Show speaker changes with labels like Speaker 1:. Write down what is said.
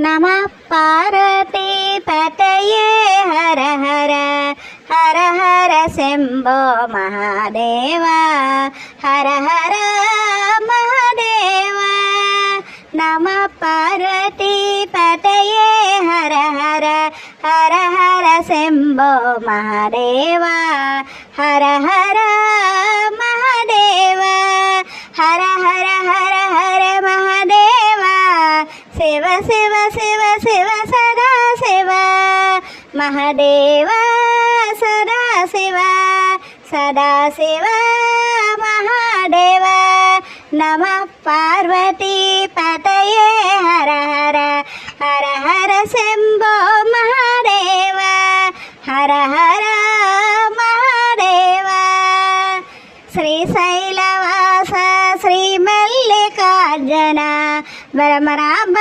Speaker 1: नमः पार्वतीपतये हर हर हर हर शम्भो महादेव हर हर महादेव नमः पार्वतीपतये हर हर हर हर शम्भो महादेव हर हर महादेव हर हर हर हर महादेव शिव शिव शिव शिव सदा शिव महादेव सदा शिव महादेव नमः पार्वतीपतये हर हर हर हर शम्भो महादेव हर हर महादेव श्रीशैलवास श्रीमल्लिकार्जुन ब्रह्मरांब